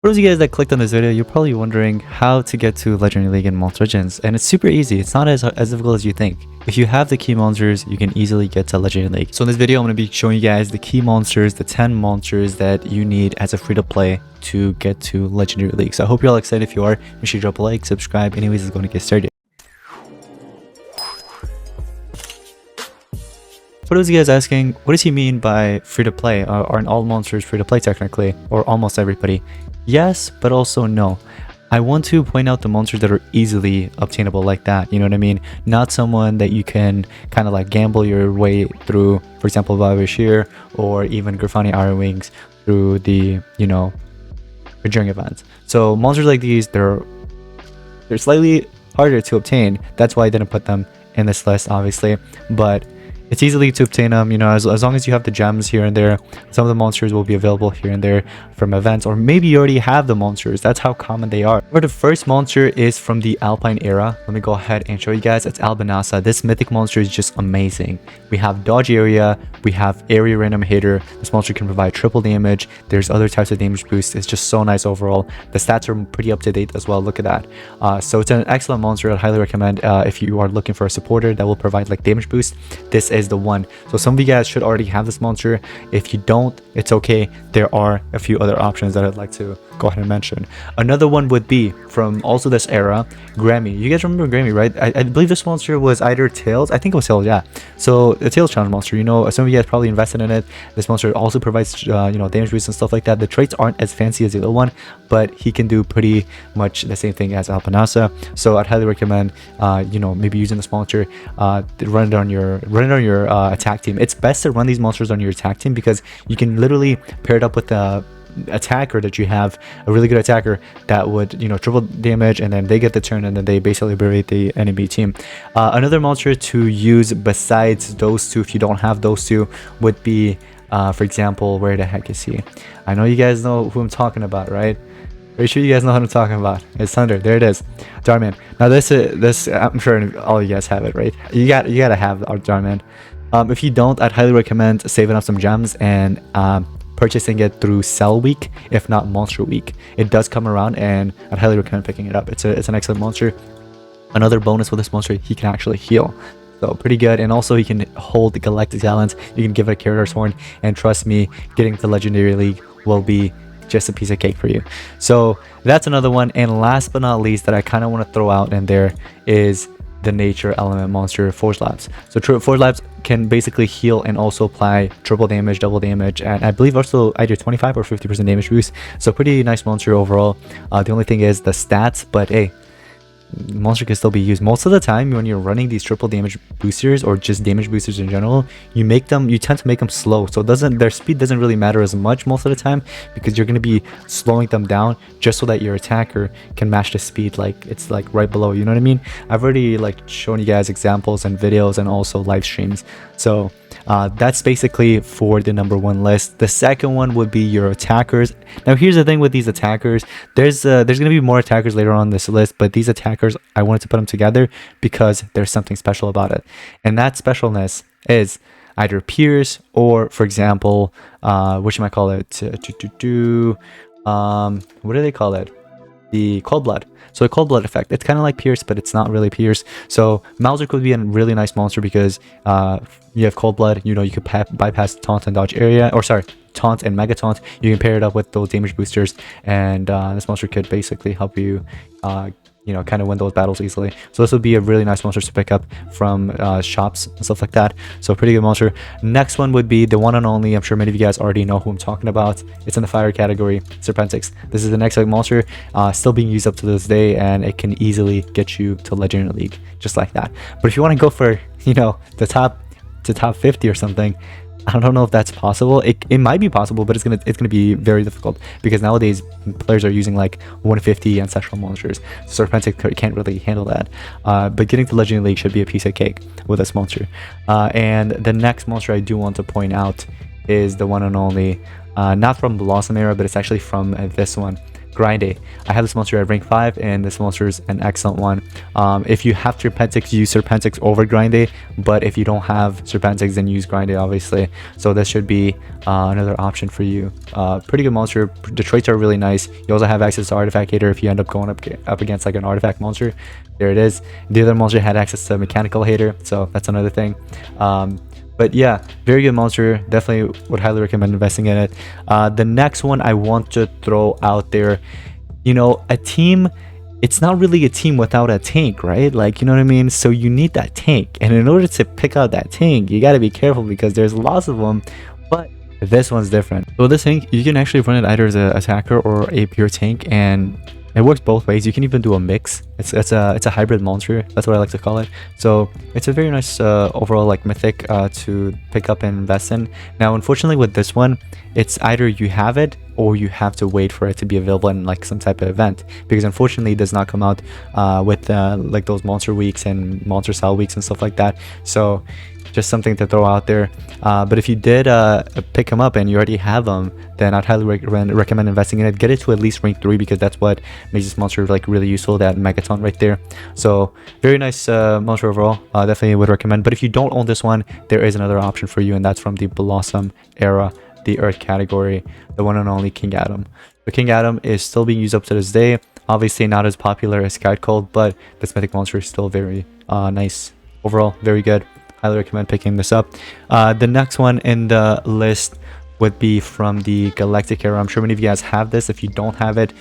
For those of you guys that clicked on this video, you're probably wondering how to get to Legendary League in Monster Legends, and it's super easy. It's not as difficult as you think. If you have the key monsters, you can easily get to Legendary League. So in this video, I'm going to be showing you guys the key monsters, the 10 monsters that you need as a free-to-play to get to Legendary League. So I hope you're all excited. If you are, make sure you drop a like, subscribe. Anyways, it's going to get started. For those of you guys asking, what does he mean by free-to-play? Aren't all monsters free-to-play technically, or almost everybody? Yes, but also no. I want to point out the monsters that are easily obtainable like that, you know what I mean? Not someone that you can kind of like gamble your way through, for example, Vavashir or even Grafani Iron Wings through the, during events. So monsters like these, they're slightly harder to obtain. That's why I didn't put them in this list, obviously, but it's easily to obtain them, as long as you have the gems here and there. Some of the monsters will be available here and there from events, or maybe you already have the monsters. That's how common they are. But the first monster is from the Alpine era. Let me go ahead and show you guys. It's Albanasa. This mythic monster is just amazing. We have dodge area, we have area random hitter. This monster can provide triple damage. There's other types of damage boosts. It's just so nice overall. The stats are pretty up to date as well. Look at that. So it's an excellent monster. I'd highly recommend if you are looking for a supporter that will provide like damage boost. This is the one. So some of you guys should already have this monster. If you don't, it's okay. There are a few other options that I'd like to go ahead and mention. Another one would be from also this era, Grammy. You guys remember Grammy, right? I believe this monster was either Tails. I think it was Tails, yeah. So the Tails challenge monster, some of you guys probably invested in it. This monster also provides damage boosts and stuff like that. The traits aren't as fancy as the other one, but he can do pretty much the same thing as Alpanasa. So I'd highly recommend maybe using this monster, run it on your attack team. It's best to run these monsters on your attack team because you can literally pair it up with the attacker that you have, a really good attacker that would triple damage, and then they get the turn and then they basically berate the enemy team. Another monster to use besides those two, if you don't have those two, would be for example, where the heck is he? I know you guys know who I'm talking about, right? Pretty sure you guys know what I'm talking about. It's Thunder. There it is. Jarman. Now this I'm sure all you guys have it, right? You gotta have our Jarman. If you don't, I'd highly recommend saving up some gems and purchasing it through Cell Week, if not Monster Week. It does come around, and I'd highly recommend picking it up. It's an excellent monster. Another bonus with this monster, he can actually heal. So pretty good, and also he can hold the Galactic Talents. You can give it a Curator's Horn, and trust me, getting to Legendary League will be just a piece of cake for you. So that's another one. And last but not least that I kind of want to throw out in there is the nature element monster, Forge Labs. So Forge Labs can basically heal and also apply triple damage, double damage, and I believe also either 25 or 50% damage boost. So pretty nice monster overall. The only thing is the stats, but hey, monster can still be used. Most of the time when you're running these triple damage boosters or just damage boosters in general, you tend to make them slow, so their speed doesn't really matter as much most of the time, because you're going to be slowing them down just so that your attacker can match the speed, like it's like right below, you know what I mean? I've already like shown you guys examples and videos and also live streams. So that's basically for the number one list. The second one would be your attackers. Now here's the thing with these attackers, there's gonna be more attackers later on this list, but these attackers, I wanted to put them together because there's something special about it, and that specialness is either Pierce or, for example, what you might call it, what do they call it, the Cold Blood. So a Cold Blood effect, it's kind of like Pierce, but it's not really Pierce. So Mauser could be a really nice monster because you have Cold Blood, you could bypass taunt and dodge area, or sorry, taunt and mega taunt. You can pair it up with those damage boosters, and this monster could basically help you kind of win those battles easily. So this would be a really nice monster to pick up from shops and stuff like that. So pretty good monster. Next one would be the one and only, I'm sure many of you guys already know who I'm talking about. It's in the fire category, Serpentix. This is the next monster, still being used up to this day, and it can easily get you to Legendary League just like that. But if you want to go for the top 50 or something, I don't know if that's possible. It might be possible, but it's gonna be very difficult because nowadays players are using like 150 ancestral monsters. So Serpentix can't really handle that. But getting to Legendary League should be a piece of cake with this monster. And the next monster I do want to point out is the one and only, not from Blossom era, but it's actually from this one, Grindé. I have this monster at rank 5, and this monster is an excellent one. If you have Serpentix, use Serpentix over Grindé, but if you don't have Serpentix, then use Grindé, obviously. So this should be another option for you. Pretty good monster. The traits are really nice. You also have access to Artifact Hater if you end up going up against like an Artifact monster. There it is. The other monster had access to Mechanical Hater, so that's another thing. But yeah, very good monster. Definitely would highly recommend investing in it. The next one I want to throw out there, you know, a team, it's not really a team without a tank, right? Like, you know what I mean? So you need that tank. And in order to pick out that tank, you got to be careful because there's lots of them. But this one's different. So this tank, you can actually run it either as an attacker or a pure tank, and it works both ways. You can even do a mix. It's a hybrid monster. That's what I like to call it. So it's a very nice overall like mythic to pick up and invest in. Now, unfortunately, with this one, it's either you have it or you have to wait for it to be available in like some type of event, because unfortunately it does not come out with like those monster weeks and monster cell weeks and stuff like that. So just something to throw out there. But if you did pick them up and you already have them, then I'd highly recommend investing in it. Get it to at least rank 3, because that's what makes this monster like really useful, that Megaton right there. So very nice monster overall. Definitely would recommend. But if you don't own this one, there is another option for you, and that's from the Blossom era, the Earth category, the one and only King Adam. The King Adam is still being used up to this day. Obviously not as popular as Sky Cold, but this mythic monster is still very nice overall. Very good. Highly recommend picking this up. The next one in the list would be from the Galactic era. I'm sure many of you guys have this. If you don't have it,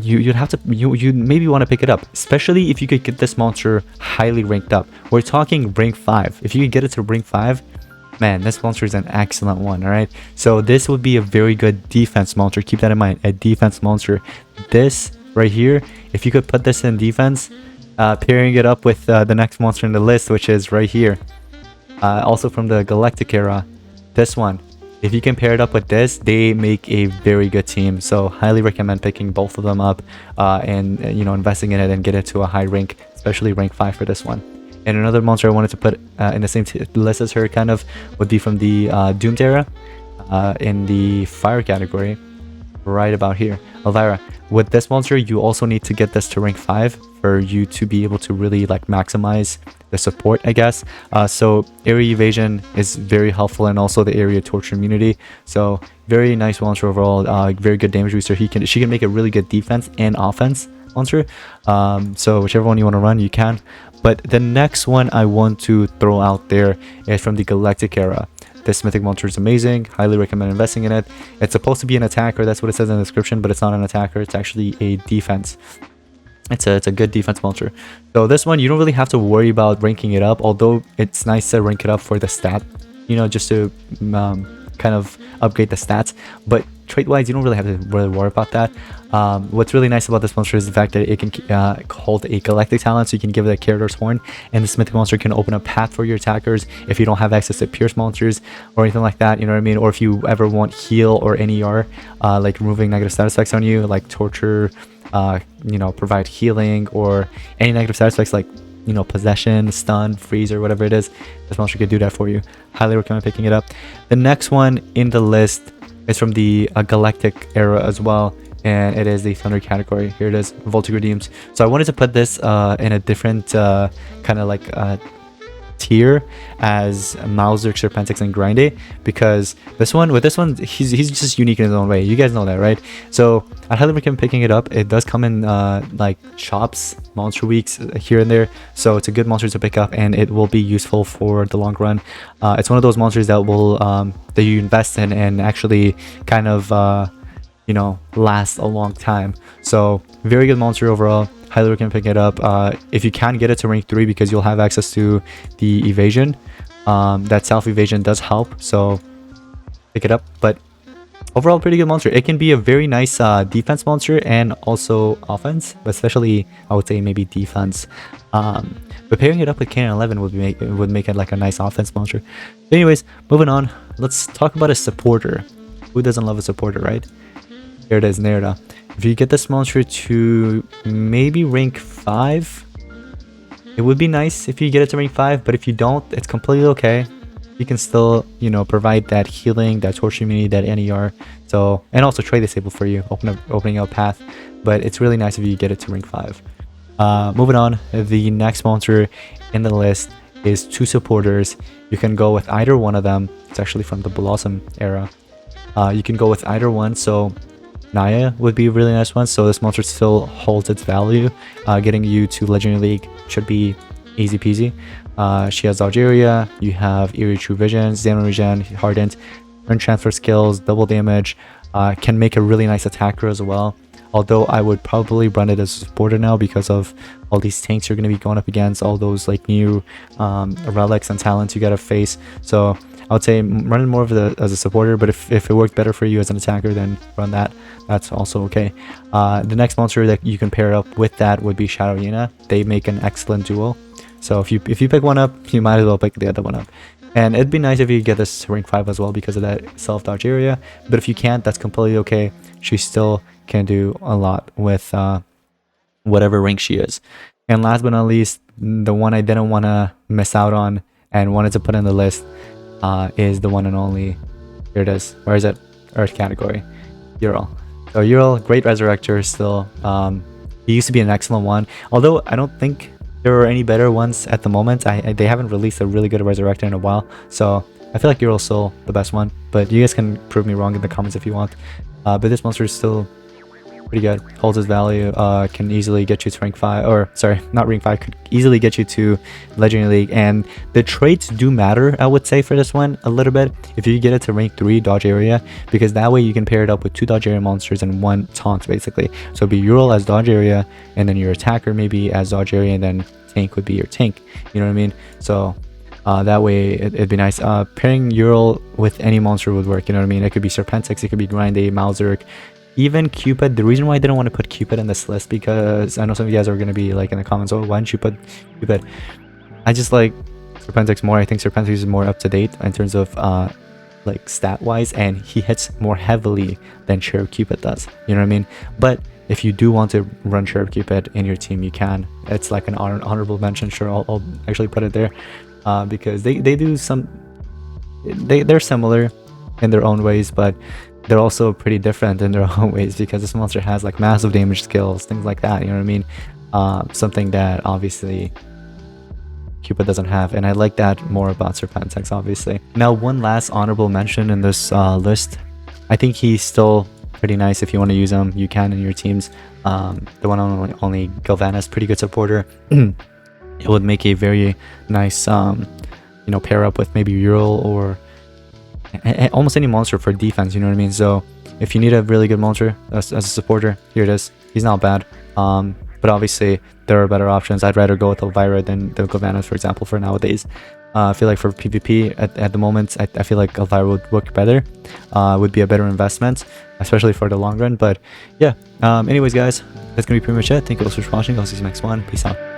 you'd have to you maybe want to pick it up, especially if you could get this monster highly ranked up. We're talking rank 5. If you could get it to rank 5, man, this monster is an excellent one. All right, so this would be a very good defense monster. Keep that in mind, a defense monster. This right here, if you could put this in defense, pairing it up with the next monster in the list, which is right here, also from the Galactic era, this one, if you can pair it up with this, they make a very good team. So highly recommend picking both of them up and you know, investing in it and get it to a high rank, especially rank 5 for this one. And another monster I wanted to put in the same list as her kind of would be from the Doomed era, in the fire category, right about here, Elvira. With this monster, you also need to get this to rank 5 for you to be able to really like maximize the support, I guess. So area evasion is very helpful, and also the area torture immunity. So very nice monster overall. Very good damage booster. She can make a really good defense and offense monster. So whichever one you want to run, you can. But the next one I want to throw out there is from the Galactic era. This mythic monster is amazing. Highly recommend investing in it. It's supposed to be an attacker. That's what it says in the description, but it's not an attacker. It's actually a defense. It's a good defense monster. So this one, you don't really have to worry about ranking it up, although it's nice to rank it up for the stat, you know, just to kind of upgrade the stats. But trait wise, you don't really have to really worry about that. What's really nice about this monster is the fact that it can hold a Galactic talent, so you can give it a Character's Horn, and this mythic monster can open a path for your attackers if you don't have access to Pierce monsters or anything like that, you know what I mean? Or if you ever want heal or NER, like removing negative status effects on you, like torture, you know, provide healing, or any negative status effects like, you know, possession, stun, freeze, or whatever it is, this monster could do that for you. Highly recommend picking it up. The next one in the list is from the Galactic era as well, and it is the Thunder category. Here it is, Voltic Redeems. So I wanted to put this in a different kind of like tier as Mauser, Serpentix, and Grindé, because this one, he's just unique in his own way. You guys know that, right? So I highly recommend picking it up. It does come in like shops, monster weeks here and there, so it's a good monster to pick up, and it will be useful for the long run. It's one of those monsters that will that you invest in and actually kind of you know, last a long time. So very good monster overall. Highly recommend picking it up. If you can get it to rank 3, because you'll have access to the evasion. That self evasion does help, so pick it up. But overall, pretty good monster. It can be a very nice defense monster and also offense, but especially I would say maybe defense. But pairing it up with Cannon 11 would make it like a nice offense monster. Anyways, moving on. Let's talk about a supporter. Who doesn't love a supporter, right? Here it is, Nerda. If you get this monster to maybe rank 5, it would be nice if you get it to rank 5, but if you don't, it's completely okay. you can still, you know, provide that healing, that torture immunity, that NER. So, and also trade disable for you, opening up path. But it's really nice if you get it to rank 5. Moving on, the next monster in the list is 2 supporters. You can go with either one of them. It's actually from the Blossom era. You can go with either one. So Naya would be a really nice one. So this monster still holds its value. Getting you to Legendary League should be easy peasy. She has Algeria. You have Eerie True Vision, Xano Regen, Hardened, turn transfer skills, double damage. Can make a really nice attacker as well. Although I would probably run it as a supporter now because of all these tanks you're going to be going up against, all those like new relics and talents you got to face. So I would say run it more of as a supporter, but if it worked better for you as an attacker, then run that. That's also okay. The next monster that you can pair up with that would be Shadow Yena. They make an excellent duo. So if you pick one up, you might as well pick the other one up. And it'd be nice if you get this to rank 5 as well because of that self-dodge area. But if you can't, that's completely okay. She still can do a lot with whatever rank she is. And last but not least, the one I didn't want to miss out on and wanted to put in the list is the one and only, here it is, where is it? Earth category, Ural. So Ural, great resurrector still. He used to be an excellent one, although I don't think there are any better ones at the moment. They haven't released a really good resurrector in a while, so I feel like Ural's still the best one, but you guys can prove me wrong in the comments if you want. But this monster is still pretty good, holds its value, can easily get you to rank 5, or sorry, not rank 5, could easily get you to Legendary League. And the traits do matter, I would say, for this one a little bit. If you get it to rank 3 dodge area, because that way you can pair it up with 2 dodge area monsters and 1 taunt basically. So it'd be Ural as dodge area, and then your attacker maybe as dodge area, and then tank would be your tank, you know what I mean? So that way it'd be nice. Pairing Ural with any monster would work, you know what I mean? It could be Serpentix, it could be Grindey, Malzerk, even Cupid. The reason why I didn't want to put Cupid in this list, because I know some of you guys are going to be like in the comments, oh, why didn't you put Cupid? I just like Serpentix more. I think Serpentix is more up to date in terms of like stat wise, and he hits more heavily than Cherub Cupid does, you know what I mean? But if you do want to run Cherub Cupid in your team, you can. It's like an honorable mention. Sure, I'll actually put it there because they do some, they're similar in their own ways, but they're also pretty different in their own ways, because this monster has like massive damage skills, things like that, you know what I mean? Something that obviously Cupid doesn't have, and I like that more about Serpentix, obviously. Now, one last honorable mention in this list. I think he's still pretty nice. If you want to use him, you can in your teams. The one and only Galvanis, pretty good supporter. It would make a very nice, you know, pair up with maybe Ural or almost any monster for defense, you know what I mean? So if you need a really good monster as a supporter, here it is. He's not bad, but obviously there are better options. I'd rather go with Elvira than the Galvanis, for example, for nowadays. I feel like for PvP at the moment, I feel like Elvira would work better, would be a better investment, especially for the long run. But yeah, anyways guys, that's gonna be pretty much it. Thank you all so much for watching. I'll see you next one. Peace out.